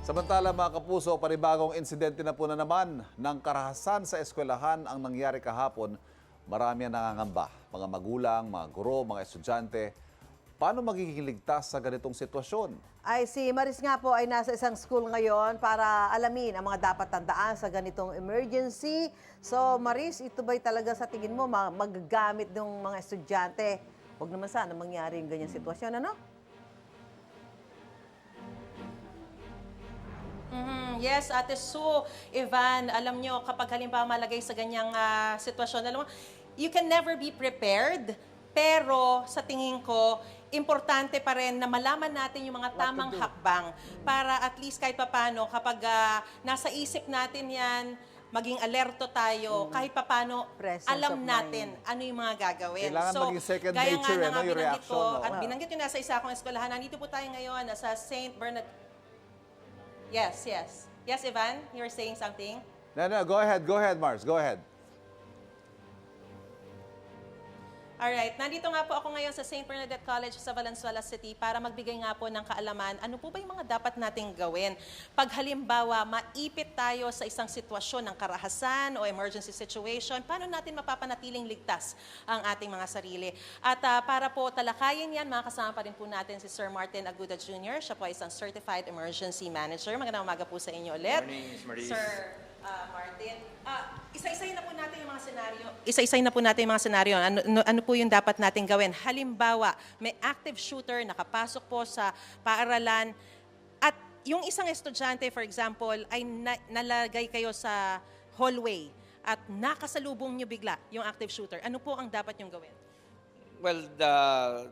Samantala mga kapuso, panibagong insidente na po na naman ng karahasan sa eskwelahan ang nangyari kahapon. Marami ang nangangamba, mga magulang, mga guro, mga estudyante. Paano magiging ligtas sa ganitong sitwasyon? Ay, si Maris nga po ay nasa isang school ngayon para alamin ang mga dapat tandaan sa ganitong emergency. So Maris, ito ba'y talaga sa tingin mo magagamit ng mga estudyante? Huwag naman sana mangyari yung ganyang sitwasyon, ano? Yes, Ate Sue, Ivan, alam nyo, kapag halimbawa malagay sa ganyang sitwasyon, alam mo, you can never be prepared, pero sa tingin ko, importante pa rin na malaman natin yung mga tamang hakbang para at least kahit papano, kapag nasa isip natin yan, maging alerto tayo, kahit papano, Presence alam of natin ano yung mga gagawin. Kailangan maging second gaya nature, nga na yung binanggit reaction, ko, no? at binanggit nyo nasa isa akong eskwelahan, nandito po tayo ngayon, nasa St. Bernard. Yes, yes. Yes, Ivan, you were saying something? No, go ahead, Mars, go ahead. Alright, nandito nga po ako ngayon sa St. Bernadette College sa Valenzuela City para magbigay nga po ng kaalaman ano po ba yung mga dapat nating gawin pag halimbawa maipit tayo sa isang sitwasyon ng karahasan o emergency situation, paano natin mapapanatiling ligtas ang ating mga sarili. At para po talakayin yan, makakasama pa rin po natin si Sir Martin Aguda Jr. Siya po ay isang Certified Emergency Manager. Magandang umaga po sa inyo ulit. Good morning, Ms. Maris. Sir Martin. Isa-isayin na po natin yung mga senaryo. Isa-isayin na po natin yung mga senaryo. Ano po yung dapat natin gawin? Halimbawa, may active shooter nakapasok po sa paaralan at yung isang estudyante, for example, ay nalagay kayo sa hallway at nakasalubong nyo bigla yung active shooter. Ano po ang dapat yung gawin? Well,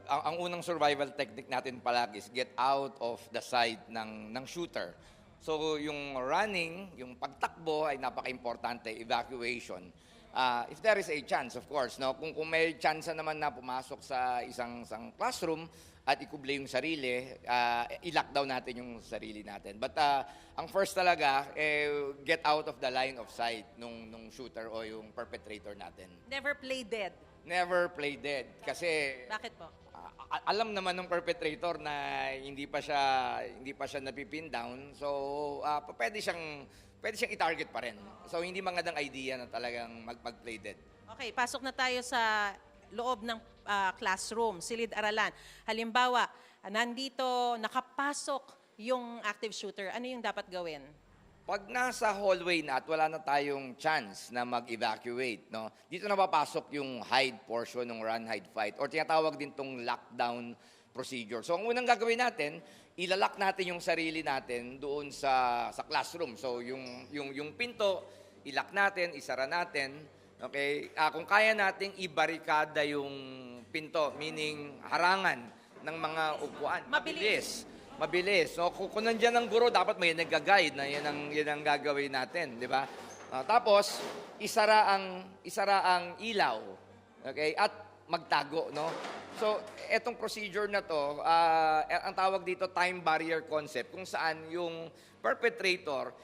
ang unang survival technique natin palagi is get out of the sight ng shooter. So yung running, yung pagtakbo ay napaka-importante, evacuation. If there is a chance, of course, no? Kung may chance naman na pumasok sa isang classroom at ikuble yung sarili, i-lockdown natin yung sarili natin. But ang first talaga, get out of the line of sight nung shooter o yung perpetrator natin. Never play dead. Never play dead. Kasi Bakit po? alam naman ng perpetrator na hindi pa siya napipin down. So pwede siyang i-target pa rin. So hindi magandang idea na talagang mag-play dead. Okay, pasok na tayo sa loob ng classroom, silid-aralan. Halimbawa, nandito, nakapasok yung active shooter. Ano yung dapat gawin? Pag nasa hallway na at wala na tayong chance na mag-evacuate, no, dito na papasok yung hide portion ng run, hide, fight or tinatawag din tong lockdown procedure. So ang unang gagawin natin, ilalak natin yung sarili natin doon sa classroom. So yung pinto, ilak natin, isara natin. Okay? Kung kaya nating ibarikada yung pinto, meaning harangan ng mga upuan. Mabilis. So, kung nandiyan ang guro, dapat may nag-guide na yan ang gagawin natin, di ba? Tapos, isara ang ilaw. Okay? At magtago, no? So, etong procedure na to, ang tawag dito time barrier concept, kung saan yung perpetrator,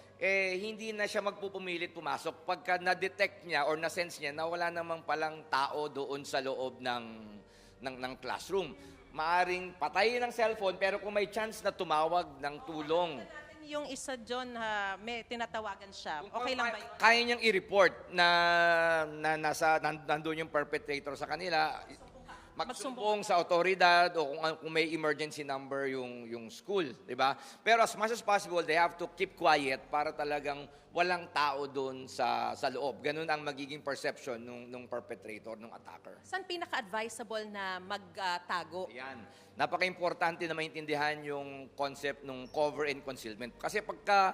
hindi na siya magpupumilit pumasok pagka na-detect niya or na-sense niya na wala namang palang tao doon sa loob ng classroom. Maaring patayin ng cellphone, pero kung may chance na tumawag ng tulong. Yung isa dyan, may tinatawagan siya. Okay lang ba yun? Kaya niyang i-report na nandun yung perpetrator sa kanila. Magsumbong sa otoridad o kung may emergency number yung school, di ba? Pero as much as possible, they have to keep quiet para talagang walang tao doon sa loob. Ganun ang magiging perception nung perpetrator, nung attacker. Saan pinaka-advisable na magtago? Yan. Napaka-importante na maintindihan yung concept ng cover and concealment. Kasi pagka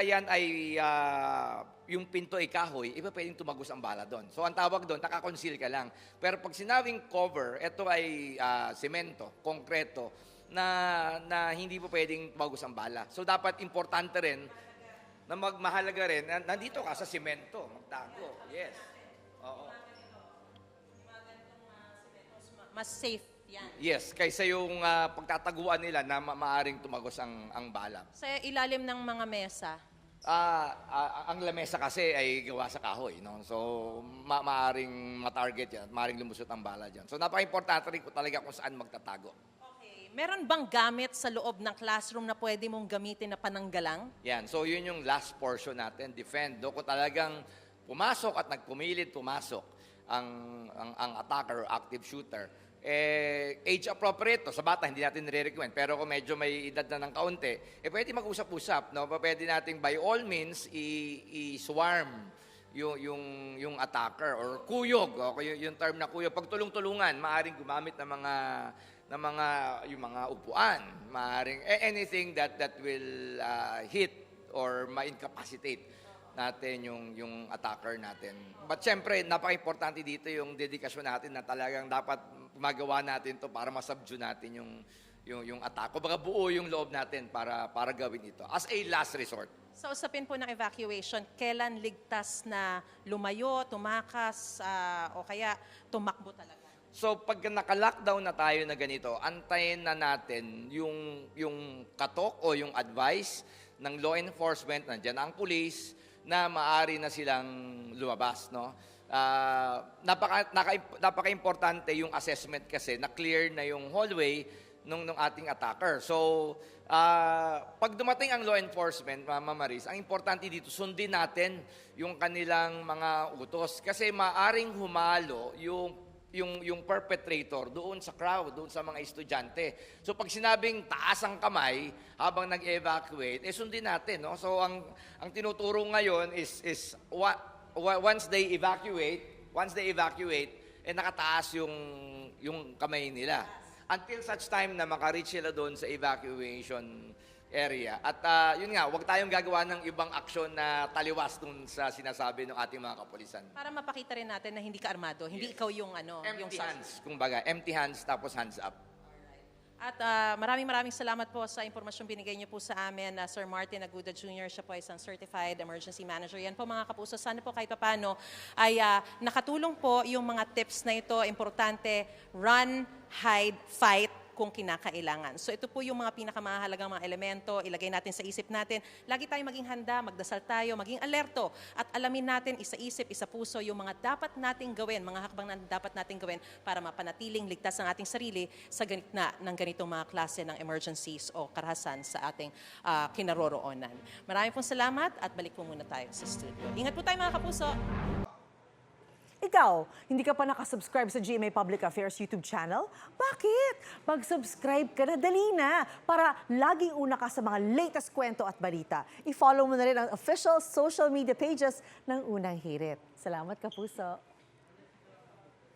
yan ay yung pinto ay kahoy, iba pwedeng tumagos ang bala doon. So ang tawag doon, naka-conceal ka lang. Pero pag sinabing cover, ito ay semento, konkreto, na hindi po pwedeng tumagos ang bala. So dapat importante rin na mahalaga rin, nandito ka sa semento, magtago. Yes. Oo. Mas safe yan. Yes, kaysa yung pagtataguan nila na maaring tumagos ang bala. Sa ilalim ng mga mesa. Ang lamesa kasi ay gawa sa kahoy, no? So, maaring matarget yan, maaring lumusot ang bala dyan. So, napaka-importante rin ko talaga kung saan magtatago. Okay. Meron bang gamit sa loob ng classroom na pwede mong gamitin na pananggalang? Yan. So yun yung last portion natin, defend. Do kung talagang pumasok at nagpumilit pumasok ang attacker or active shooter, age appropriate to. Sa bata, hindi natin nire-recommend. Pero kung medyo may edad na ng kaunti, pwede mag-usap-usap. No? Pwede natin by all means i-swarm yung attacker or kuyog. Okay? Yung term na kuyog. Pag tulong-tulungan, maaaring gumamit ng yung mga upuan, maaaring anything that will hit or ma-incapacitate natin yung attacker natin. But syempre, napaka-importante dito yung dedikasyon natin na talagang dapat magawa natin to para masubdue natin yung attack. Kumbaga buo yung loob natin para gawin ito as a last resort. Sa usapin po ng evacuation, kailan ligtas na lumayo, tumakas, o kaya tumakbo talaga? So pag naka-lockdown na tayo na ganito, antayin na natin yung katok o yung advice ng law enforcement, nandiyan ang police, na maaari na silang lumabas. No? Napaka-importante yung assessment kasi na clear na yung hallway nung ating attacker. So pag dumating ang law enforcement, Mama Maris, ang importante dito, sundin natin yung kanilang mga utos. Kasi maaring humalo yung perpetrator doon sa crowd, doon sa mga estudyante. So pag sinabing taas ang kamay habang nag-evacuate, sundin natin. No? So ang tinuturo ngayon is once they evacuate, nakataas yung kamay nila. Until such time na makareach sila doon sa evacuation area. At yun nga, huwag tayong gagawa ng ibang aksyon na taliwas dun sa sinasabi ng ating mga kapulisan. Para mapakita rin natin na hindi ka armado, hindi ikaw yung yung Empty hands, kumbaga. Empty hands tapos hands up. At maraming salamat po sa impormasyong binigay niyo po sa amin, Sir Martin Aguda Jr. Siya po ay isang Certified Emergency Manager. Yan po mga kapuso, sana po kahit paano ay nakatulong po yung mga tips na ito. Importante, run, hide, fight kung kinakailangan. So ito po yung mga pinakamahalagang mga elemento, ilagay natin sa isip natin. Lagi tayong maging handa, magdasal tayo, maging alerto at alamin natin isa isip, isa puso yung mga dapat nating gawin, mga hakbang na dapat nating gawin para mapanatiling ligtas ang ating sarili sa gitna ng ganitong mga klase ng emergencies o karahasan sa ating kinaroroonan. Maraming pong salamat at balik po muna tayo sa studio. Ingat po tayo mga kapuso! Ikaw, hindi ka pa nakasubscribe sa GMA Public Affairs YouTube channel? Bakit? Mag-subscribe ka na, dali na, para laging una ka sa mga latest kwento at balita. I-follow mo na rin ang official social media pages ng Unang Hirit. Salamat, Kapuso.